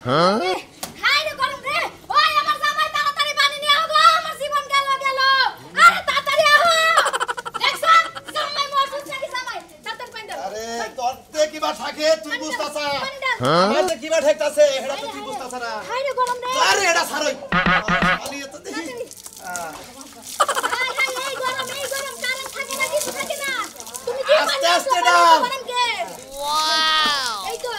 High রে গরম রে ওই আমার জামাই তাড়াতাড়ি পানি নিয়ে আও গো আমার জীবন গেল আরে তাড়াতাড়ি আও দেখছ জামাই মরছে নাকি জামাই তাড়াতাড়ি পানি দাও আরে তোরতে কিবা থাকে তুই বুঝতাছ আমারতে কিবা ঠেকতাছে এডা তো তুই বুঝতাছ না হাই রে গরম রে আরে এডা ছাড়ই খালি এত দেখি হাই হাই এই গরম কারেন্ট থাকে না কিছু থাকে না তুমি কি আস্তে আস্তে দাও ওয়াও এই তো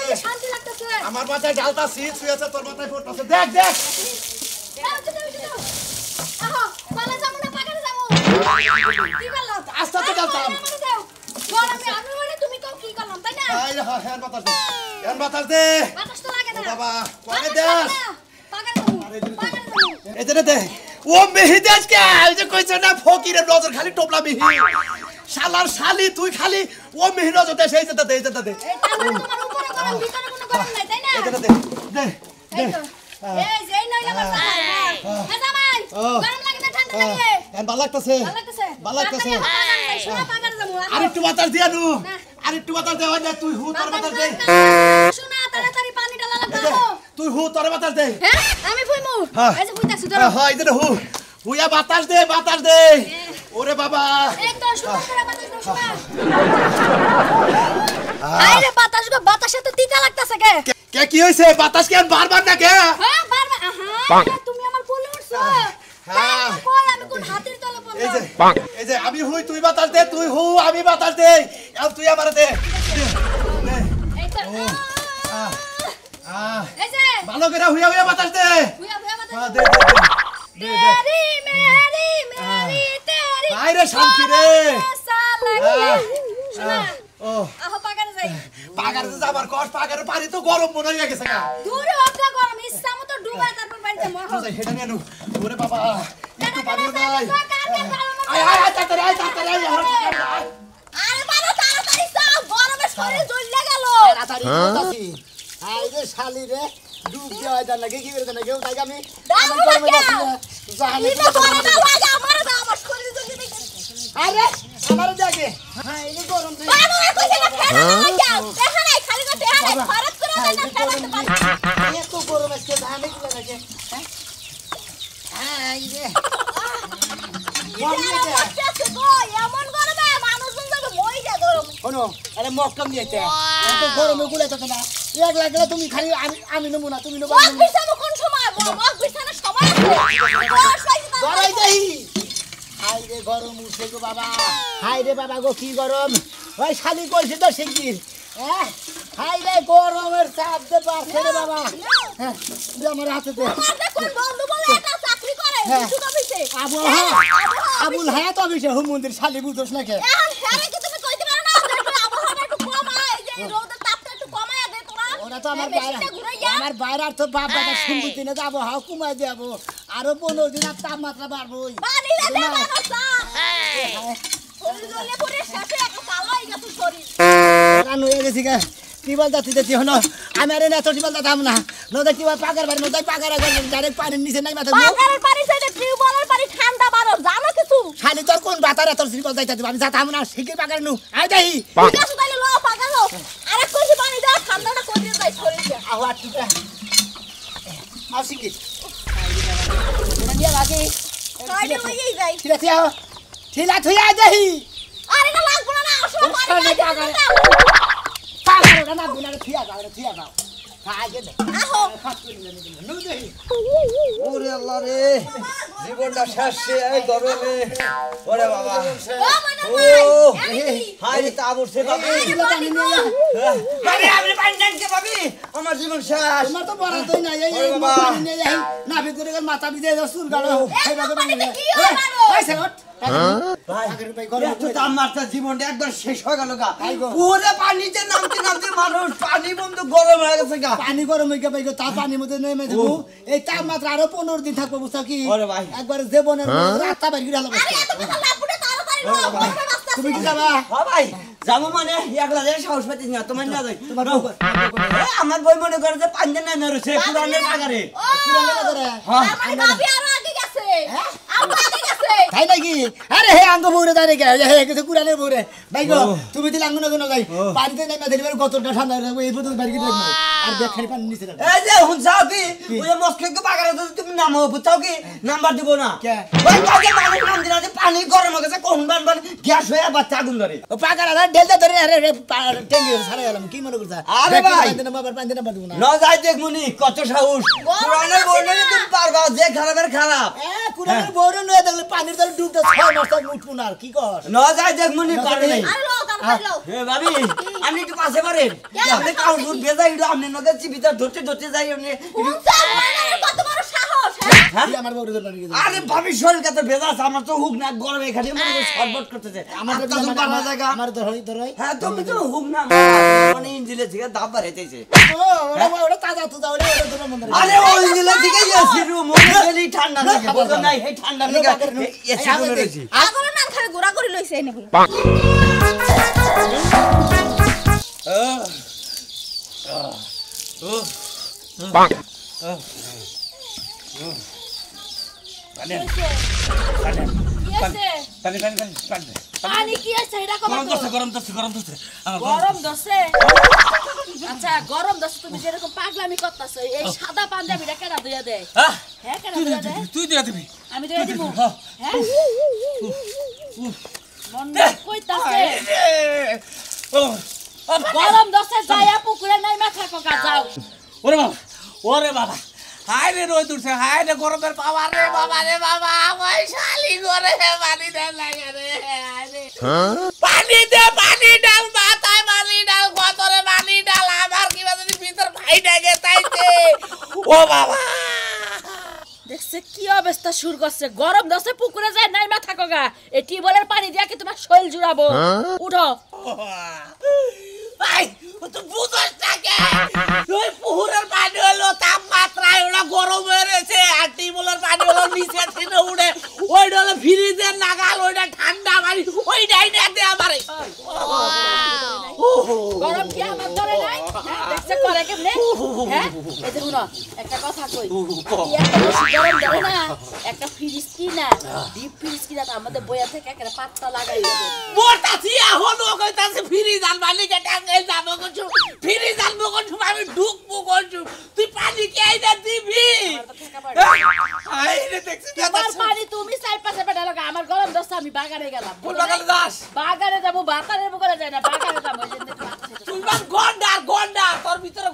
এই শান্তি লাগতেছে আমার মাথায় ডালটা সিট শুয়েছে তোর মাথায় পড়তাছে দেখ দেখ আহো পালা যাবো না পাকারে যাবো কি করলাম আস্তে আস্তে ডালতাম গরমে আমি বলে তুমি কও কি করলাম তাই না আই হ্যাঁ বাতাস দে হ্যাঁ বাতাস দে বাতাস তো লাগে না বাবা কোনে দেস পাকারে যাবো এজনে দে ও মেহি দেশ কে এই যে কইছ না ফকিরের নজর খালি টোপলা মেহি শালার শালি তুই খালি ও মেহি নজর দে সেই যেটা দে এই তোমার উপরে গরম ভিতরে কোনো গরম নাই তাই না এজনে দে দে এই তো এই যেই নইলা বাবা হ্যাঁ জামাই গরম লাগে না ঠান্ডা লাগে কেন ভালো লাগতেছে ভালো লাগতেছে শোনা পাকারে যাবো আরেকটু বাতাস দিয়া নু আরেকটু বাতাস দে না তুই হু তোর বাতাস দে শোনা তাড়াতাড়ি পানি ডালা লাগবে তুই হু তোর বাতাস দে হ্যাঁ আমি ফুইমু এই যে ফুইতাছি ধরো হ্যাঁ এই যে হু হুয়া বাতাস দে ওরে বাবা এই তো শোনা করে বাতাস দাও শোনা আরে বাতাস গো বাতাসে তো তিতা লাগতাছে কে কে কি হইছে বাতাস কেন বারবার না কে হ্যাঁ বারবার আহা তুমি আমার কোলে উঠছো হ্যাঁ কই আমি কোন হাতের তলে পড়লাম এই যে আমি হুই তুই বাতাস দে তুই হু আমি বাতাস দে আর তুই আমারে দে এই তো এই যে ভালো করে হুয়া বাতাস দে হুয়া বাতাস দে মেরি তেরি বাইরে শান্তি রে শোনা ও আহো পাকারে যাই পাগারে তো যাবার কষ্ট পাগারে পানি তো গরম মনে হয়ে গেছে গা দূরে অজ্ঞা গরম ইচ্ছা মতো ডুবাই তারপর বাড়িতে মরো তুই হেডা নিয়ে নু ওরে বাবা একটু পানিও নাই আয় তাড়াতাড়ি আরে বাবা তাড়াতাড়ি সব গরমে শরীর জ্বলে গেল তাড়াতাড়ি বলতাছি আই রে শালি রে ডুব দেওয়া যায় না কি করে না কেউ তাই আমি আমার গরমে বসি জাহালে এটা করে না লাগে আমার আমার শরীর জ্বলে গেছে আরে আমার দেখে হ্যাঁ এই গরম রে বাবা কইছে না ফেলা যাও দেখা নাই খালি করে দেখা নাই খরচ করে না ফেলাতে পারি এত গরম আজকে জাহালে কি লাগে হ্যাঁ আই রে এমন গরমে মানুষজন যাবে মই যা গরম শোনো আরে মক্কাম দিয়েছে এত গরমে গুলে তো না এক লাগলে তুমি খালি আমি নেবো না তুমি নেবো মগ বিছানো কোন সময় মগ বিছানোর সময় আছে গড়াই দেই হাই রে গরম উঠছে গো বাবা হাই রে বাবা গো কি গরম ওই শালি কইছে তো শিগগির হ্যাঁ হাই রে গরমের চাপ দে পারছে রে বাবা হ্যাঁ দে আমার হাতে দে আমাদের কোন বন্ধু বলে এটা চাকরি করে কিছু তো বিছে আবুল হায়াত অফিসে হুম মন্দির শালি বুঝছস না কে এখন হ্যাঁ কি তুমি কইতে পারো না আবহাওয়াটা একটু কমায় এই যে রোদের তাপটা একটু কমায় দে তোরা ওরা তো আমার বাইরে তো বাপ দাদা শুনবি দিনে যাবো হাও কমাই দেবো আরো 15 দিন আর তাপমাত্রা বাড়বোই বানিলে দে মানুষা শরীর জ্বলে পড়ে শেষে একটা কালো হয়ে গেছে শরীর রান হয়ে গেছি গা টিবল দাতি দেখি হলো আমি আরে না তো টিবল দাতাম না নদে টিবল পাকার বাড়ি নদে পাকার আগে ডাইরেক্ট পানির নিচে নাই মাথা পাকারের পানি সাইডে টিউবওয়েলের পানি ঠান্ডা বারো জানো কিছু খালি তোর কোন বাতার এত টিবল দাইতা আমি যাতাম না শিখে পাকার নু আই দেই ঠিক আছে তাইলে লো পাকালো আরেক কইছি পানি দাও ঠান্ডাটা কই দিয়ে যাই শরীরে আহা টিকা আসি কি নিয়া লাগে সাইডে লইই যাই ঠিলা থিয়া ঠিলা থিয়া দেই আরে না লাগবো না আসলে পানি পাকার না বিনা থিয়া যাও আগে দে আহো নু দেই ওরে আল্লাহ রে জীবনটা শেষ এই গরমে ওরে বাবা ও মনে ও ভাই হাই রে তা বসে বাবা পানি নিয়া আরে আমি পানি জানকে পাবি আমার জীবন শেষ তোমার তো বড় তুই না এই পানি নিয়ে যাই না ভিতরে মাথা ভিজে সুর গালো খাইবা পানিতে কি হয় মারো এই সেট ভাই ভাই গরম এত দাম মারতে জীবনটা একদম শেষ হয়ে গেল গা ভাই গো। পুরো পানিতে নামতে মানুষ পানি বন্ধ গরম হয়ে গেছে গা পানি গরম হয়ে গেছে তার পানির মধ্যে নেমে দেবো এই তাপমাত্রা আরো 15 দিন থাকবো বুঝছো কি ওরে ভাই। একবার জীবনের রাতটা বাইরে গেল আরে এত কথা লাপুটে তাড়াতাড়ি লো গরমে বাস্তা তুমি কি যাবা হ্যাঁ ভাই যাবো মানে একলা যে সাহস পাচ্ছিস না তোমার না যাই আমার বই মনে করে যে পানি না না রয়েছে পুরানের আগারে পুরানো বাজারে হ্যাঁ আমার ভাবি আরো আগে গেছে আরো আগে গেছে তাই নাকি আরে হে আঙ্গ বউরে দাঁড়িয়ে গে হে কিছু কুরানের বউরে ভাই গো তুমি দিলে আঙ্গ না যাই পানিতে নেমে দিলে কতটা ঠান্ডা রাখবো এই পর্যন্ত বাড়ি রাখবো আর ব্যাগ খালি পানি নিচে রাখবো এই যে হুনছাও কি ওই মস্কে বাগারে তুমি নামো বুঝছাও কি নাম্বার দিব না কে ওই কাজে মানুষ নাম দিনা যে পানি গরম হয়ে গেছে কোন বান গ্যাস হয়ে বাচ্চা আগুন ধরে ও পাকারা ডেলটা ধরে আরে টেঙ্গি সারা গেলাম কি মনে করছ আরে ভাই পানি না দেব না ন যাই দেখমুনি কত সাহস পুরানো বললে তুমি পারবা যে খারাপের খারাপ কুরানের বউরে নয় দেখলে পানির তলে ডুবতে 6 মাস তক উঠবো না আর কি কর ন যাই দেখমুনি পারে নাই আরে লো তাড়াতাড়ি লো হে ভাবি আমি একটু পাশে পারেন আপনি কাউন্ট বুট বেজাই ইলো আপনি নদে চিবিতা ধরতে ধরতে যাই আপনি হুনসা মাইনার কত বড় সাহস হ্যাঁ হ্যাঁ আমার বউরে ধরে নিয়ে আরে ভাবি শরীর কত বেজা আছে আমার তো হুক না গরমে খালি মনে করে শরবত করতেছে আমার তো পারা জায়গা আমার ধরই হ্যাঁ তুমি তো হুক না মানে ইঞ্জিলে থেকে দাব বাড়াইতেছে ও ওটা তাজা তো দাও রে ওটা ধরে মন্দির আরে ওই ইঞ্জিলে থেকে এসি রুম মনে গেলি ঠান্ডা লাগে বুঝো নাই এই ঠান্ডা লাগে এসি রুমে রয়েছি আগরে নান খালি গোড়া করে লইছে এনে বলে পানি কি আছে এটা কম গরম দছে গরম দছে আচ্ছা গরম দছে তুমি যেরকম পাগলামি করতাছ এই সাদা পাঞ্জাবিটা কেডা ধুইয়া দেয় হ্যাঁ কেডা ধুইয়া দেয় তুই দিয়া দিবি আমি ধুইয়া দিব হ্যাঁ মন কইতাছে গরম দছে যায়া পুকুরে নাই মাথা কোকা যাও ওরে বাবা হাই রে রোদ উঠছে হাই রে গরমের পাওয়ার রে বাবা ওই শালি করে পানি দে লাগে রে হাই রে পানি ডাল মাথায় পানি ডাল গতরে পানি ডাল আমার কি বাজে ভিতর ভাই ডাকে তাইতে ও বাবা দেখছে কি অবস্থা শুরু করছে গরম দছে পুকুরে যায় নাই মাথা কোকা এই টিউবওয়েলের পানি দিয়া কি তোমার শরীর জুড়াবো উঠো ভাই তো বুঝছ না কে ওই পুকুরের পানি হলো তাপমাত্রায় ওটা গরম হয়ে রয়েছে আর টিউবওয়েলের পানি হলো নিচে থেকে উঠে ওইটা হলো ফ্রিজের নাগাল ওইটা ঠান্ডা পানি ওইটাই না দে আমারে গরম কি আমার ধরে নাই দেখছে করে কেমনে হ্যাঁ এই দেখুন একটা কথা কই একটা বেশি গরম ধরে না একটা ফ্রিজ কিনা ডিপ ফ্রিজ কিনা আমাদের বইয়া থেকে একটা পাত্তা লাগাই দেবে মোটাছি এখন ও কইতাছে ফ্রিজ আর মালিকে টাঙ্গাই যাবো কিছু ফ্রিজ আনবো কিছু আমি ঢুকবো কিছু তুই পানি কে আইনা দিবি আই রে দেখছিস তোমার পানি তুমি সাইড পাশে পেটা লাগা আমার গরম দশটা আমি বাগানে গেলাম কোন বাগানে যাস বাগানে যাবো বাতারের বগলে যায় না বাগানে যাবো ওই জন্য তুই বাস গন্ডা তোর ভিতরে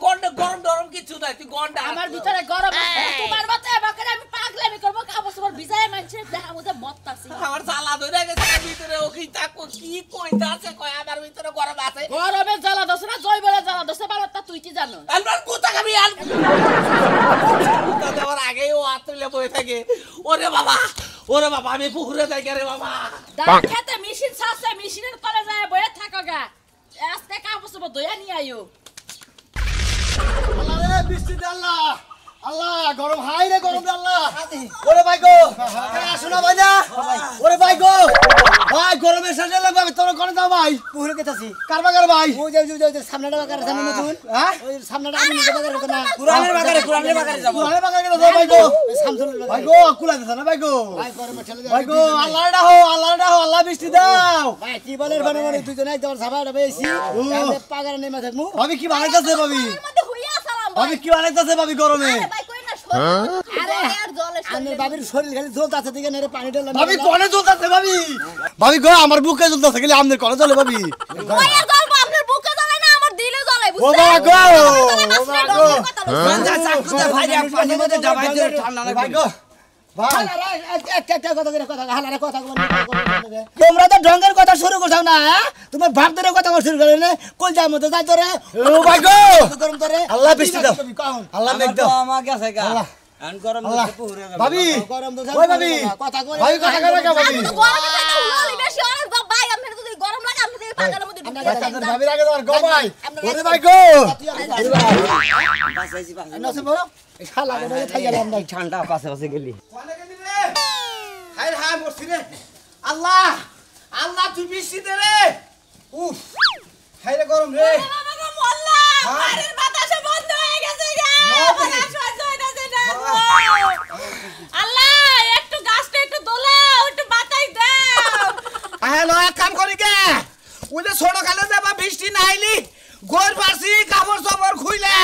গরম কিছু নাই তুই গন্ডা আমার ভিতরে গরম তোমার মতে বাগানে আমি পাগলামি করব কাপড় সবার ভিজায় মানছে দেখা মধ্যে মত্তাছি আমার জ্বালা ধরে গেছে ভিতরে ও কি তাকো কি কইতাছে কয় আমার ভিতরে গরম আছে গরমে জ্বালা দছ না জয়বলে জ্বালা দছ বারটা তুই কি জানো আলবার কুতা খাবি আল কুতা দেওয়ার আগে ও আতলে বয়ে থাকে ওরে বাবা আমি পুকুরে যাই রে বাবা দাঁত খেতে মেশিন ছাড়ছে মেশিনের তলে যায় বয়ে থাকো গা আজকে কাপড় সব ধুইয়া নিয়ে আইও আল্লাহ রে বৃষ্টি দে আল্লাহ গরম হাই রে গরম দে আল্লাহ ওরে ভাই গো আসো না ভাই না ওরে ভাই গো ভাই গরমের শেষে লাগবে তোর কোন দাও ভাই পুরো কেতাছি কারবা কর ভাই ওই যে সামনেটা বাগারে সামনে নতুন হ্যাঁ ওই সামনেটা আমি নিজে বাগারে করতে না কুরানের বাগারে যাব কুরানের বাগারে দাও ভাই গো সামসুল ভাই গো কুলা দিছ না ভাই গো ভাই গরমে ঠেলে ভাই গো আল্লাহ ডাও আল্লাহ বৃষ্টি দাও ভাই কি বলের বানে দুইজনে একদম সাবাটা বেশি পাগারে নেমে থাকমু ভাবি কি বানাইতাছে ভাবি মধ্যে হইয়া সালাম ভাবি কি বানাইতাছে ভাবি গরমে ভাই কই না আরে আর জলে আনের বাবির শরীর খালি জ্বলতাছে দিকে নেরে পানি ঢেলা ভাবি কোনে জ্বলতাছে ভাবি গো আমার বুকে জ্বলতাছে খালি আমনের কোনে জ্বলে ভাবি ওই আর জ্বলবো আপনার বুকে জ্বলে না আমার দিলে জ্বলে ও বাবা গো মানজা চাকুতে ভাই পানি মধ্যে ডাবাই দে ঠান্ডা লাগবে ভাই গো ভাই একটা কথা হালারে কথা তোমরা তো ঢঙ্গের কথা শুরু করছাও না তোমার ভাব ধরে কথা শুরু করে না কই যার মধ্যে যাই তোরে ও ভাই গো গরম তোরে আল্লাহ বৃষ্টি দাও আল্লাহ মেঘ দাও আমার কাছে গা আন গরম দিতে পুরে যাবে ভাবি গরম তো ওই ভাবি কথা কই ভাই কথা কই না ভাবি গরমে যাইতে উলালি বেশি অনেক ভাই আপনার যদি গরম লাগে আপনি পাগার মধ্যে ঢুকে ভাবি লাগে তোর গো ভাই ওরে ভাই গো বাসাইছি বাসাই নসে বড় শালা গো থাই গেলাম না ঠান্ডা পাশে পাশে গেলি কোনে গেলি রে হাই মরছি রে আল্লাহ তুই বৃষ্টি দে রে উফ হাই রে গরম রে বাবা গো মোল্লা বাড়ির বাতাসে বন্ধ হয়ে গেছে গা বাতাস সহ্য হইতাছে না আল্লাহ একটু গাছটা একটু দোলাও একটু বাতাস ছোট কালে যাবা বৃষ্টি নাইলি গোর পারছি কাপড় চোপড় খুইলে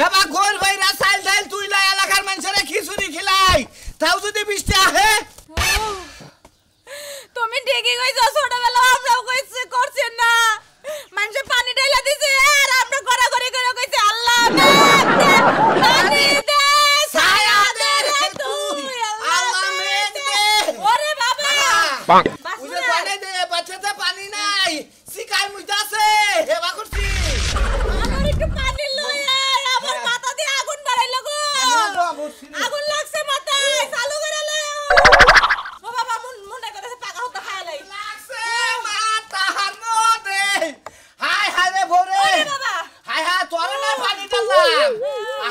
এবার গোর ভাইরা চাইল চাইল তুইলা এলাকার মানুষেরা খিচুড়ি খিলাই তাও যদি বৃষ্টি আহে তুমি ঠিকই কইছো ছোটবেলা আমরাও কইছি করছেন না মানুষে পানি ঢেলা দিছে আর আমরা গড়াগড়ি করে কইছি আল্লাহ পানি দে ছায়া দে রে তুই আল্লাহ মেঘ দে ওরে বাবা উজে পানি দে বাচ্চাতে পানি নাই শিকার মুইতাছে হেবা করছি আমার একটু পানি লই আয় আমার মাথা দিয়ে আগুন বাড়াইলো গো আগুন লাগছে মাথায় চালু করে লই ও বাবা মনে করে পাকা হতে খাইলাই লাগছে মাথার মধ্যে হাই হাই রে ভোরে ওরে বাবা হাই হাই তোর না পানি ঢাললাম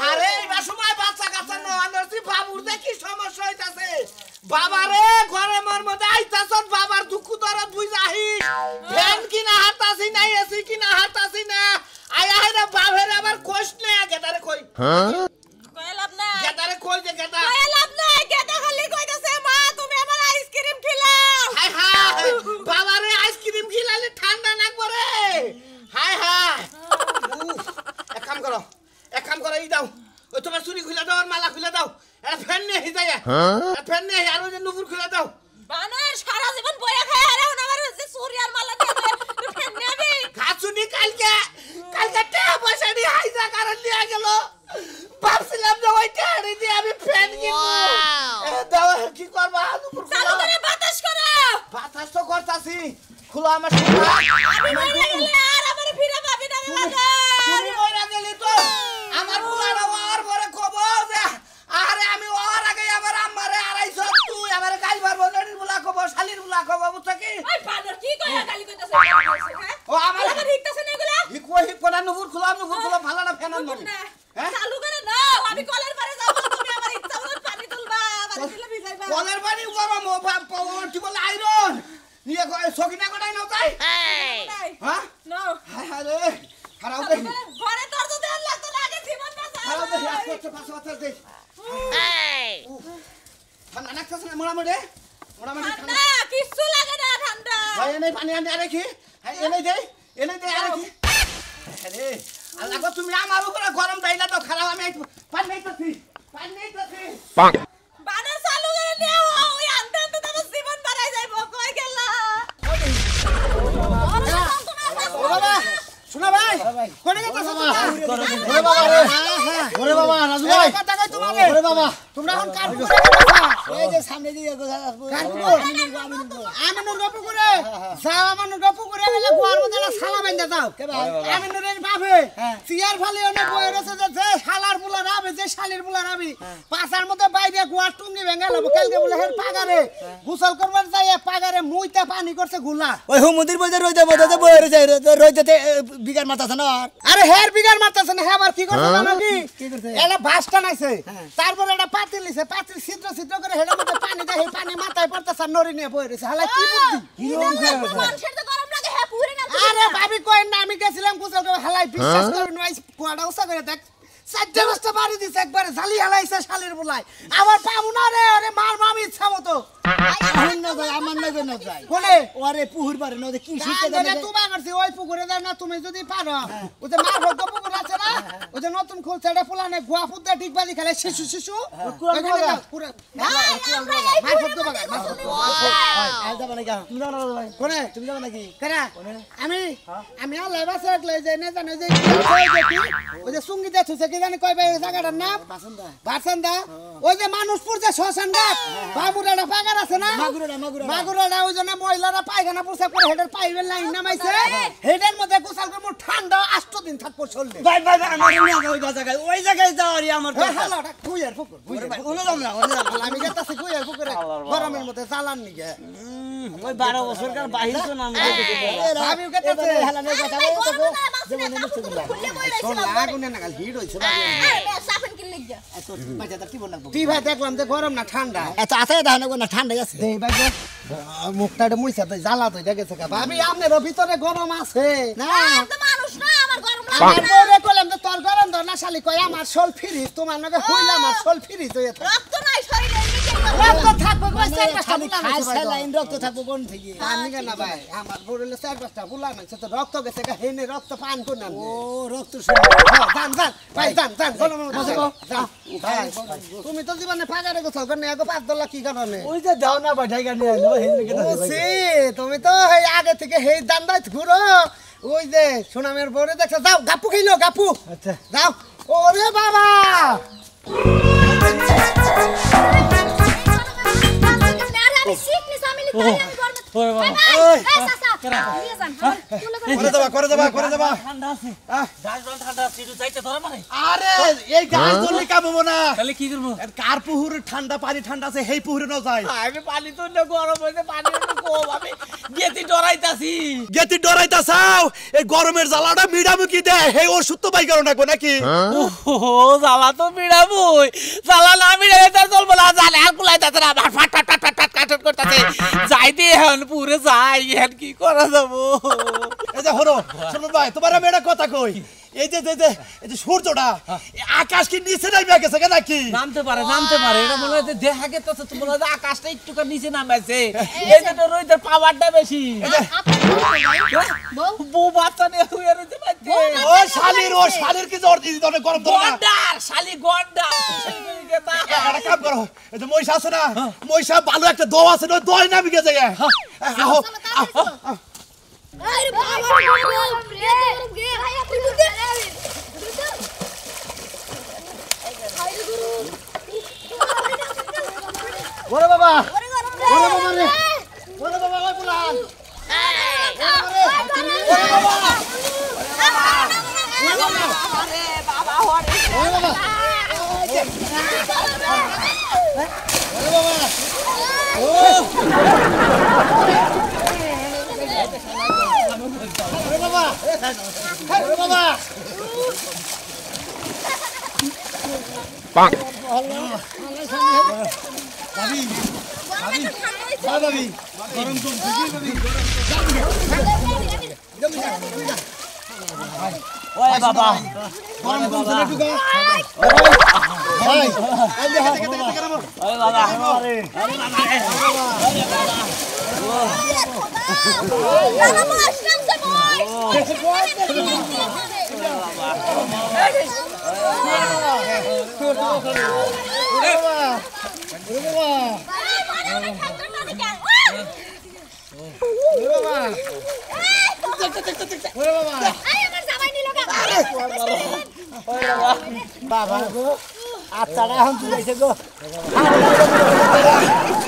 আরে এই সময় বাচ্চা কাচ্চা না আনছি বাবুর দে কি সমস্যা হইতাছে বাবা রে ঘরে মর মধ্যে আইতাছন বাবার দুঃখ দরদ বুঝাহিস ফ্যান কিনা হাতাছি না এসি কিনা হাতাছি না আয় আয় রে বাবের আবার কোশ নে গেদারে কই কই লাভ না গেদারে কই যে গেদা কই লাভ না গেদা খালি কইতাছে মা তুমি আমার আইসক্রিম খিলাও হাই হাই বাবা রে আইসক্রিম খিলালে ঠান্ডা লাগবে রে হাই হাই এক কাম করো ই দাও ওই তোমার চুরি খুলে দাও আর মালা খুলে দাও এটা ফ্যান নিয়ে হি যায় ফ্যান নিয়ে আর ওই যে নুপুর খুলে দাও বানর সারা জীবন বইয়া খায় আর এখন আমার হচ্ছে সুরিয়ার মালা দিয়ে তুই ফেন নেবি খাচুনি কালকে টাকা পয়সা দিয়ে হাইজা কারণ নিয়ে গেল ভাবছিলাম যে ওই টাকা দিয়ে আমি ফ্যান কিনবো দাও কি করবা নুপুর চালু খুলে করে বাতাস করো বাতাস তো করতাছি খুলো আমার সুন্দর আমি মরে গেলে আর আমার ফিরে পাবি না রে বাবা তুমি মরে গেলি তো আমার বুলারা ওর পরে কব যে আরে আমি ওর আগে আমার আম্মারে আড়াইছো তুই আমার গাল মারবো নড়ির বুলা কব শালির বুলা কব বুঝছ কি ওই বানর কি কইয়া গালি কইতাছে হ্যাঁ ও আমার হিকতাছে না এগুলা হিকোটা নুপুর খুলো ভালো না ফেনান মানে হ্যাঁ চালু করে নাও আমি কলের পারে যাব তুমি আমার ইচ্ছা মতো পানি তুলবা পানি তুলে ভিজাইবা কলের পানি গরম ও কি বলে আয়রন নিয়ে সকিনা কোটাই নাও তাই হ্যাঁ নো হায় হায় রে খারাপ দেই ঘরে তোর যদি আল্লাহ তো লাগে জীবন বাঁচা খারাপ দেই আজকে পাঁচ বছর দেই ঠান্ডা লাগতেছে না মোড়ামুড়ি ঠান্ডা কিচ্ছু লাগে না ঠান্ডা ভাই এনে পানি আনতে আরে কি এনে দে আরে কি আরে আল্লাহ গো তুমি আমার উপরে গরম দাইলা তো খারাপ আমি পানি নেইতাছি বানর চালু করে নিও ওই আনতে আনতে তোমার জীবন বাড়াই যাইব কই গেলা ও বাবা শোনা ভাই কোনে গেছস ওরে বাবা রে ওরে বাবা রাজু ভাই কথা কই তোমারে ওরে বাবা তোমরা এখন কার এই যে সামনে দিয়ে আমিনুর গপু করে যাও আমানুর গপু করে বলে গোয়ার মধ্যে একটা শালা বাইন্দা যাও কে ভাই আমিনুরের বাপে চিয়ার ফালি অনেক বইয়ের আছে যে শালার বুলা রাবে যে শালির বুলা রাবি পাছার মধ্যে বাইরে গোয়ার টুঙ্গি ভেঙে লব কালকে বলে হের পাগারে গোসল করবার যায় পাগারে মুইতা পানি করছে গুলা ওই হুমুদির বইতে রইতে বইতে বইরে যায় রইতে বিগার মাথাছে না আরে হের বিগার মারতাছে না হেবার কি করছে জানো কি করছে? এলা ভাসটা নাইছে তারপরে একটা পাতিল নিছে পাতিল ছিদ্র করে হেডের মধ্যে পানি দেয় সেই পানি মাথায় পড়তাছে আর নড়ি নিয়ে বই রইছে হালা কি বুদ্ধি মানুষের তো গরম লাগে হ্যাঁ পুরে না আরে ভাবি কই না আমি গেছিলাম গোসল করে হালাই বিশ্বাস করুন ওই কোয়াটা উসা করে দেখ চারটে পাঁচটা বাড়ি দিছে একবারে ঝালি হালাইছে শালির বুলাই আবার পাবো না রে আরে মার মামি ইচ্ছা মতো আমার নজর না যায় কোনে ওরে পুহুর পারে নদী কি শিখতে না তুমি করছি ওই পুকুরে যাও না তুমি যদি পারো ওই যে মার ভদ্র পুকুর আছে না ওই যে নতুন খুলছে এটা ফুলানে গোয়া ফুদ্দা ডিগবাজি খেলে শিশু ওইখানে যাও, পুরো মার ভদ্র বাগান মার ভদ্র আজ যাবে নাকি তুমি যাও না ভাই কোনে তুমি যাবে নাকি কেরা আমি আল্লাহ বাসা একলাই যে না জানো যে ওই যে সুঙ্গি দেখছে কি জানি কই ভাই জায়গাটার নাম বাসন্দা বারসান্দা ওই যে মানুষপুর যে শ্মশান ঘাট বাবুরাটা পাগার আছে না মাগুরাটা ওই জন্য মহিলারা পায়খানা প্রসাব করে হেডের পাইবের লাইন নামাইছে হেডের মধ্যে গোসল করে মোট ঠান্ডা 8 দিন থাকবো চললে ভাই আমার নিয়ে ওই জায়গায় যাওয়ারই আমার হালাটা কুইয়ার পুকুর আমি গেতাছি কুইয়ার পুকুরে গরমের মধ্যে জ্বালান নিগে ওই 12 বছরকার বাহির তো নাম আমি গেতাছি হালা নেই কথা যেমন মিষ্টি দিলা শোন আগুনে নাগাল হিট হইছে সাফেন কি লিখ যা এত বাচ্চা তার কি বল লাগবে তুই ভাই দেখলাম যে গরম না ঠান্ডা এত আছে দাও না ঠান্ডা আছে দেই ভাই মুখটা মুইছা তো জ্বালা তো দেখেছে ভাবি আপনার ভিতরে গরম আছে না তো মানুষ না আমার গরম লাগে আমার বউরে কইলাম যে তোর গরম ধর না শালি কই আমার শোল ফ্রিজ তোমার নাকি হইলা আমার শোল ফ্রিজ হইছে রক্ত নাই শরীরে রক্ত থাকবে কই মানে চার পাঁচটা খালি বুলা খাই নাইছে ভাই লাইন রক্ত থাকবো কোন থেকে পানি কেন ভাই আমার বড়লে 4-5টা বুলা নাইছে তো রক্ত গেছে হেনে রক্ত পান করে না ও রক্ত শুনে যান যান ভাই যান যান ভাই তুমি তো জীবনে ফাগারে গোছল করে এগো 5 ডলার কি কারণে ওই যে দাও না ভাই ঢাকা নিয়ে আইলো হেন কেন ও সে তুমি তো এই আগে থেকে হেই দান্দাই ঘুরো ওই যে সুনামের বড়ে দেখছ যাও গাপু খাইলো গাপু আচ্ছা যাও ওরে বাবা আমি শিখনি সামিলি তাই আমি গর্বে ওরে বাবা এই চাচা নিয়ে যান করে দেবা ঠান্ডা আছে গাছ জল ঠান্ডা আছে একটু যাইতে ধরে মানে আরে এই গাছ ধরলে কামবো না তাহলে কি করবো কার পুহুর ঠান্ডা পানি ঠান্ডা আছে সেই পুহুরে ন যায় আমি পানি তো না গরম হইছে পানি একটু কম আমি গেতি ডরাইতাছি গেতি ডরাইতা চাও এই গরমের জ্বালাটা মিডামুকি দেয় হে ওষুধ তো বাই করো নাকবো নাকি ও জ্বালা তো মিড়াবই জ্বালা না মিড়ালে তার চলবো না জালে আর কুলাইতাছে না আমার ফাট ফাট ফাট ফাট ফাট কাটট করতেছে যাইতে এখন পুরে যাই এখন কি করা যাবো এই যে হলো শোনো ভাই তোমার আমি একটা কথা কই এই যে সূর্যটা আকাশ কি নিচে নামে গেছে নাকি নামতে পারে এটা মনে হয় যে দেখা গেছে তো মনে হয় যে আকাশটা একটু নিচে নামাইছে এই যে রোদের পাওয়ারটা বেশি বউ বাচ্চা নিয়ে শুয়ে রয়েছে বাড়িতে ও শালির কি জ্বর দিদি তোর গরম ধরে না গন্ডার শালি গন্ডার একটা কাম করো এই যে মহিষা আছে না মহিষা ভালো একটা দো আছে না দই নামে গেছে আহো আরে বাবা রে গে ভাই আপনি দুধ ওরে বাবা ওরে বাবা রে ওরে বাবা ওই পুলান ওই বাবা গরম কমছে না টুকা ভাই ওই বাবা আরে বাবা আসলাম যে ভাই বাবা গো আচ্ছাটা এখন তুলেছে গো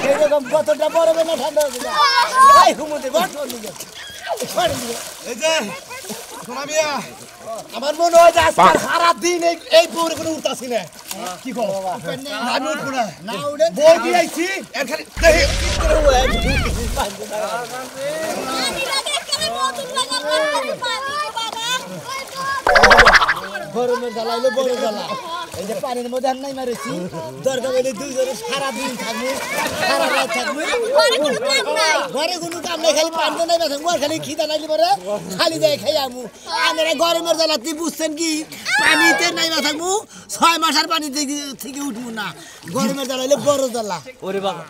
এইরকম কতটা বড় না ঠান্ডা হয়ে যায় এই হুমুতে এই যে শোনা মিয়া আমার মনে হয় যে আজকাল সারা দিন এই পুরে কোনো উঠতাছি না কি কো আমি উঠবো না না উড়ে বই দিয়ে আইছি এর খালি দেখি গরমের জ্বালাইলে বড় জ্বালা এই যে পানির মধ্যে আর নাই মারেছি দরকার হলে দুইজনে সারাদিন থাকবো সারা রাত থাকবো ঘরে কোনো কাম নাই খালি পানিতে নাই থাকবো আর খালি খিদা নাইলে পরে খালি দেয় খাই আমু আমরা গরমের জ্বালা তুই বুঝছেন কি পানিতে নাই থাকবো 6 মাস আর পানি থেকে উঠবো না গরমের জ্বালাইলে বড় জ্বালা ওরে বাবা